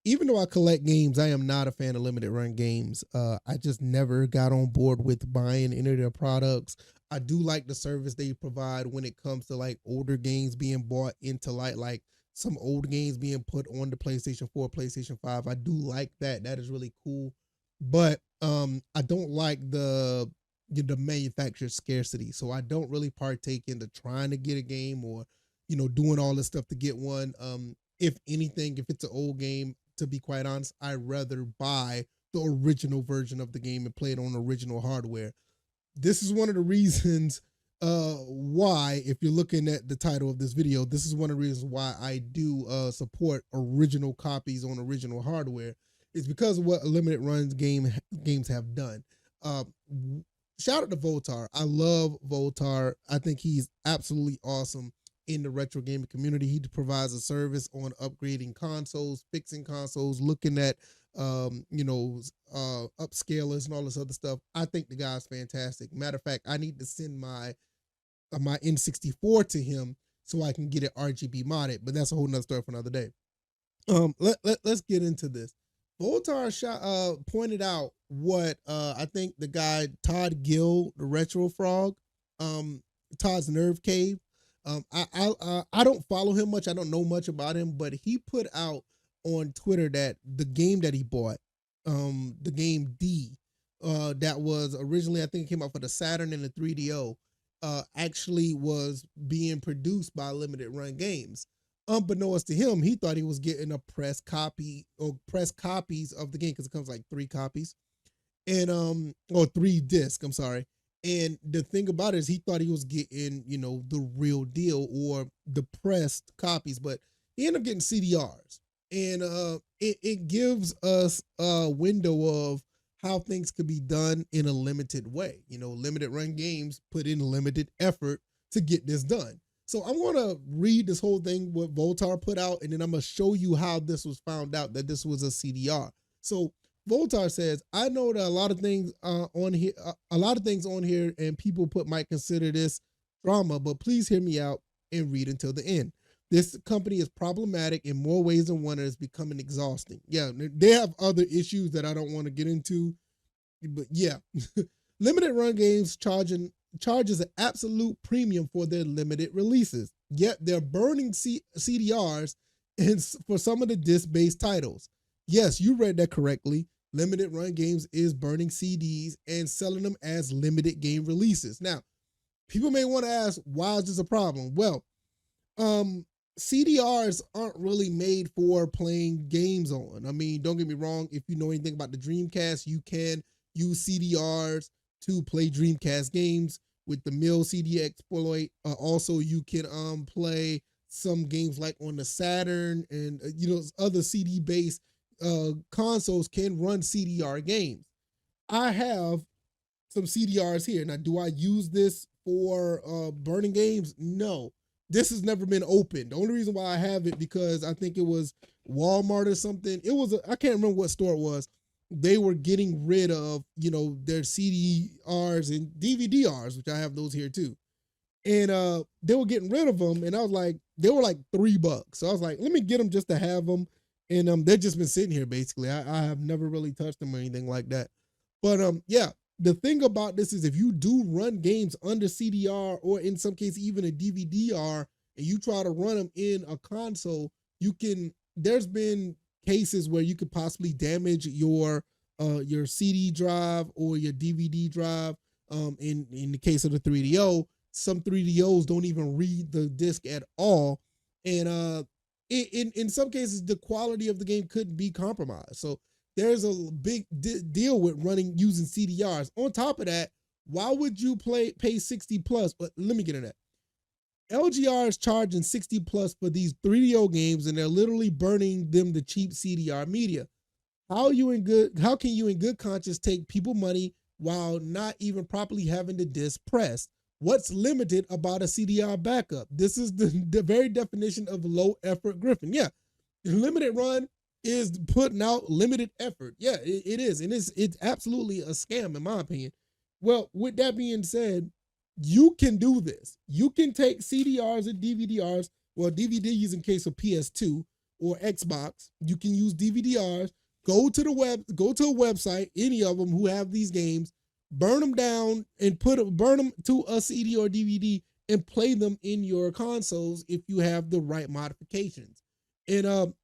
even though I collect games, I am not a fan of limited run games. I just never got on board with buying any of their products. I do like the service they provide when it comes to like older games being bought into like some old games being put on the PlayStation 4, PlayStation 5. I do like that. That is really cool. But I don't like the manufacturer scarcity. So I don't really partake into trying to get a game or doing all this stuff to get one. If anything, if it's an old game, to be quite honest, I'd rather buy the original version of the game and play it on original hardware. This is one of the reasons why, if you're looking at the title of this video, this is one of the reasons why I do support original copies on original hardware. It's because of what limited runs games have done. Uh, Shout out to Voltar. I love Voltar. I think he's absolutely awesome in the retro gaming community. He provides a service on upgrading consoles, fixing consoles, looking at upscalers and all this other stuff. I think the guy's fantastic. Matter of fact, I need to send my N64 to him so I can get it RGB modded, but that's a whole nother story for another day. Let's get into this. Voltar pointed out what I think the guy Todd Gill, the Retro Frog, Todd's Nerve Cave. I don't follow him much. I don't know much about him, but he put out on Twitter that the game that he bought, the game D, that was originally, I think it came out for the Saturn and the 3DO, actually was being produced by Limited Run Games. Unbeknownst to him, he thought he was getting a press copy or press copies of the game because it comes like 3 copies and or 3 discs. I'm sorry. And the thing about it is he thought he was getting, the real deal or the pressed copies, but he ended up getting CDRs. And it gives us a window of how things could be done in a limited way. Limited Run Games put in limited effort to get this done. So I'm going to read this whole thing what Voltar put out, and then I'm going to show you how this was found out that this was a CDR. So Voltar says, I know that a lot of things on here, and people might consider this drama, but please hear me out and read until the end. This company is problematic in more ways than one, and it's becoming exhausting. Yeah, they have other issues that I don't want to get into, but yeah. Limited Run Games charges an absolute premium for their limited releases, yet they're burning CDRs for some of the disc-based titles. Yes, you read that correctly. Limited Run Games is burning CDs and selling them as limited game releases. Now, people may want to ask, why is this a problem? Well, CDRs aren't really made for playing games on. I mean, don't get me wrong. If you know anything about the Dreamcast, you can use CDRs to play Dreamcast games with the mill CD exploit. Also, you can play some games like on the Saturn and other CD-based consoles can run CDR games. I have some CDRs here. Now, do I use this for burning games? No. This has never been opened. The only reason why I have it because I think it was Walmart or something. It was I can't remember what store it was. They were getting rid of, their CDRs and DVDRs, which I have those here too. And they were getting rid of them. And I was like, they were like $3. So I was like, let me get them just to have them. And they've just been sitting here basically. I have never really touched them or anything like that. But yeah, the thing about this is if you do run games under CDR or in some cases even a DVDR and you try to run them in a console, there's been cases where you could possibly damage your CD drive or your DVD drive. In the case of the 3DO, some 3DOs don't even read the disc at all, and in some cases the quality of the game could be compromised. So there's a big deal with using CDRs. On top of that, why would you pay 60 plus? But let me get into that. LGR is charging 60 plus for these 3DO games, and they're literally burning them the cheap CDR media. How can you in good conscience take people money while not even properly having the disc pressed? What's limited about a CDR backup? This is the very definition of low effort Griffin. Yeah, limited run is putting out limited effort. Yeah, it is. And it's absolutely a scam in my opinion. Well, with that being said, you can do this. You can take CDRs and DVDRs, well, DVDs in case of PS2, or Xbox, you can use DVDRs. Go to a website, any of them who have these games, burn them down and burn them to a CD or DVD and play them in your consoles if you have the right modifications. And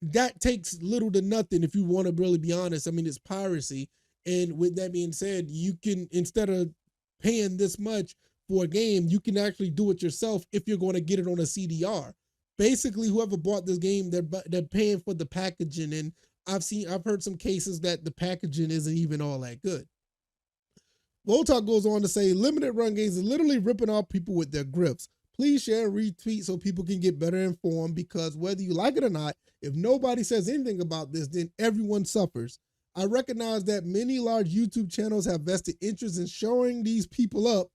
that takes little to nothing if you want to really be honest. I mean, it's piracy. And with that being said, you can, instead of paying this much for a game, you can actually do it yourself if you're going to get it on a CDR. Basically, whoever bought this game, they're paying for the packaging. And I've heard some cases that the packaging isn't even all that good. Voltalk goes on to say, limited run games is literally ripping off people with their grips. Please share and retweet so people can get better informed, because whether you like it or not, if nobody says anything about this, then everyone suffers. I recognize that many large YouTube channels have vested interest in showing these people up,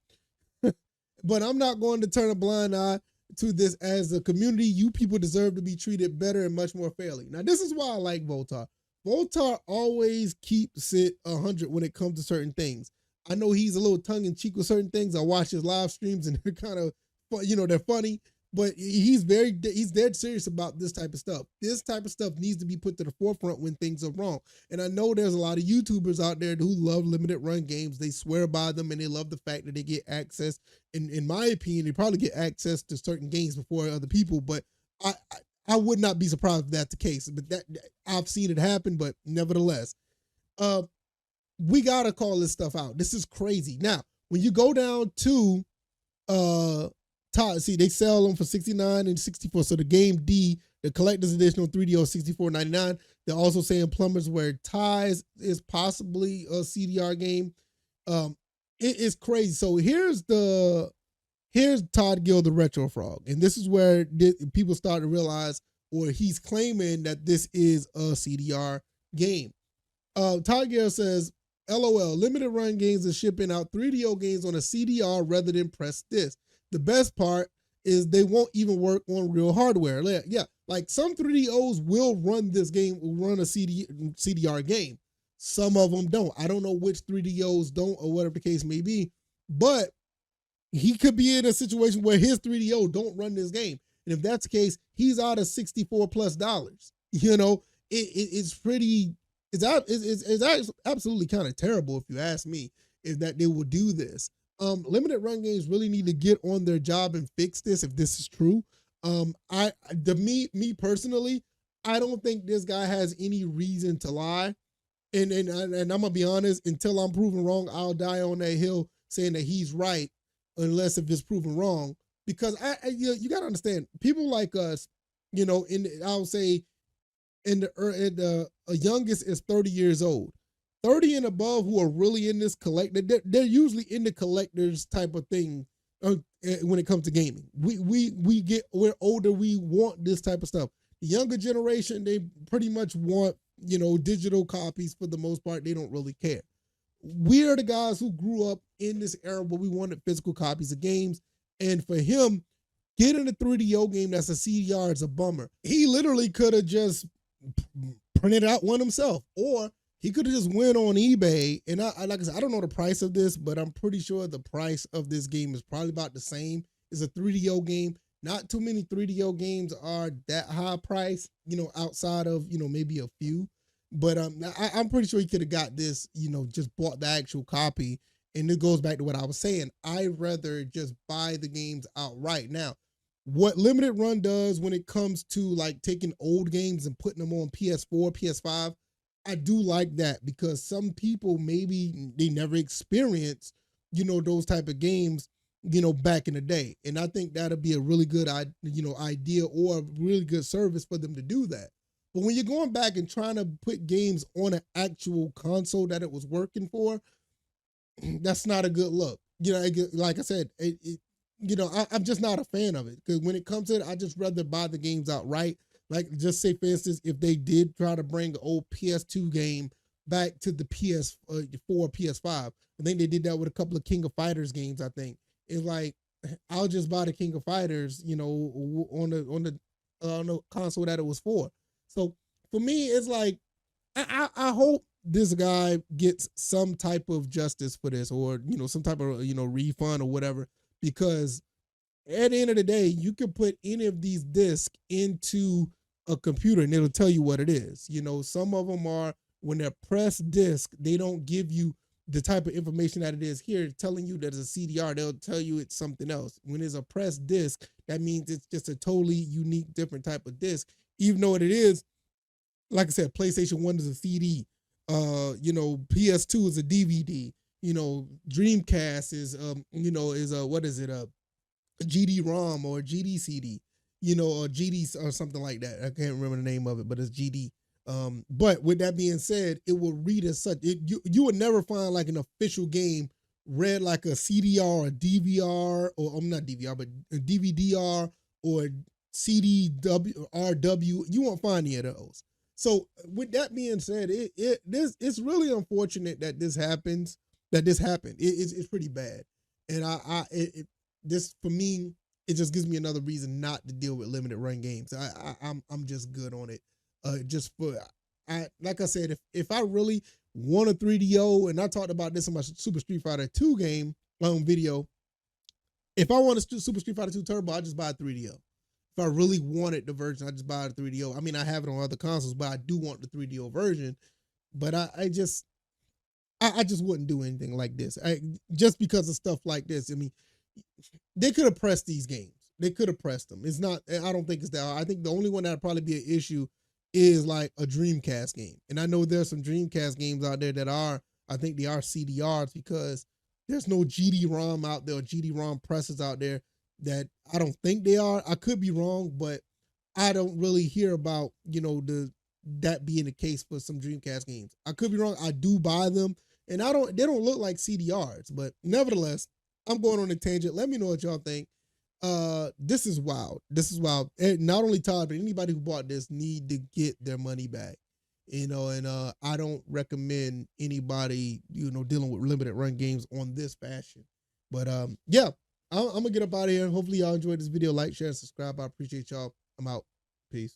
but I'm not going to turn a blind eye to this. As a community, you people deserve to be treated better and much more fairly. Now, this is why I like Voltar. Voltar always keeps it 100 when it comes to certain things. I know he's a little tongue-in-cheek with certain things. I watch his live streams and they're kind of, they're funny, but he's dead serious about this type of stuff. This type of stuff needs to be put to the forefront when things are wrong. And I know there's a lot of YouTubers out there who love limited run games. They swear by them and they love the fact that they get access. And in my opinion, they probably get access to certain games before other people, but I would not be surprised if that's the case. But that I've seen it happen, but nevertheless, we gotta call this stuff out. This is crazy. Now, when you go down to see, they sell them for $69 and $64. So the game D, the collector's edition on 3DO, $64.99. They're also saying Plumbers Wear Ties is possibly a CDR game. It is crazy. So here's Todd Gill, the Retro Frog, and this is where people start to realize, or he's claiming that this is a CDR game. Todd Gill says, LOL, limited run games are shipping out 3DO games on a CDR rather than press disc. The best part is they won't even work on real hardware. Yeah, like some 3DOs will run this game, will run a CDR game. Some of them don't. I don't know which 3DOs don't or whatever the case may be, but he could be in a situation where his 3DO don't run this game. And if that's the case, he's out of $64+. It's pretty, it's absolutely kind of terrible, if you ask me, is that they will do this. Limited run games really need to get on their job and fix this if this is true. Me personally, I don't think this guy has any reason to lie. And I'm gonna be honest, until I'm proven wrong, I'll die on that hill saying that he's right, unless if it's proven wrong. Because you gotta understand, people like us, I'll say the youngest is 30 years old. 30 and above who are really in this they're usually in the collectors type of thing when it comes to gaming. We're older, we want this type of stuff. The younger generation, they pretty much want, digital copies for the most part. They don't really care. We are the guys who grew up in this era where we wanted physical copies of games. And for him, getting a 3DO game that's a CDR is a bummer. He literally could have just printed out one himself, or he could have just went on eBay. And like I said, I don't know the price of this, but I'm pretty sure the price of this game is probably about the same. It's a 3DO game. Not too many 3DO games are that high price, outside of, maybe a few. But I'm pretty sure he could have got this, just bought the actual copy. And it goes back to what I was saying. I'd rather just buy the games outright. Now, what Limited Run does when it comes to like taking old games and putting them on PS4, PS5, I do like that, because some people, maybe they never experienced, those type of games, back in the day. And I think that'll be a really good, idea, or a really good service for them to do that. But when you're going back and trying to put games on an actual console that it was working for, that's not a good look. Like I said, I'm just not a fan of it, because when it comes to it, I just rather buy the games outright. Like, just say, for instance, if they did try to bring the old PS2 game back to the PS4, PS5, I think they did that with a couple of King of Fighters games, I think. It's like, I'll just buy the King of Fighters, on the console that it was for. So, for me, it's like, I hope this guy gets some type of justice for this, or, some type of, refund or whatever, because at the end of the day, you can put any of these discs into a computer and it'll tell you what it is. You know, some of them are when they're press disk, they don't give you the type of information that it is here, telling you that it's a CDR. They'll tell you it's something else. When it's a press disk, that means it's just a totally unique, different type of disk. Even though it is, like I said, PlayStation 1 is a CD. You know, PS2 is a DVD. You know, Dreamcast is is a what is it, a GD-ROM or a GD-CD, you know, or GD or something like that. I can't remember the name of it, but it's GD. But with that being said, it will read as such. You would never find like an official game read like a CDR or DVR, or I'm not DVR, but a DVD-R or CDW or RW. You won't find any of those. So with that being said, it's really unfortunate that this happens. That this happened. It's pretty bad, and this for me, it just gives me another reason not to deal with limited run games. I'm just good on it. Just for like I said, if I really want a 3DO, and I talked about this in my Super Street Fighter 2 game video, if I want a Super Street Fighter 2 Turbo, I just buy a 3DO. If I really wanted the version, I just buy a 3DO. I mean, I have it on other consoles, but I do want the 3DO version. But I just wouldn't do anything like this. Just because of stuff like this. I mean, they could have pressed these games. They could have pressed them. It's not. I don't think it's that. I think the only one that'd probably be an issue is like a Dreamcast game. And I know there's some Dreamcast games out there that are. I think they are CDRs because there's no GD-ROM out there or GD-ROM presses out there that I don't think they are. I could be wrong, but I don't really hear about that being the case for some Dreamcast games. I could be wrong. I do buy them, and they don't look like CDRs, but nevertheless, I'm going on a tangent. Let me know what y'all think. This is wild. This is wild. And not only Todd, but anybody who bought this need to get their money back. And I don't recommend anybody, dealing with limited run games on this fashion. But yeah, I'm gonna get up out of here. Hopefully y'all enjoyed this video. Like, share, and subscribe. I appreciate y'all. I'm out. Peace.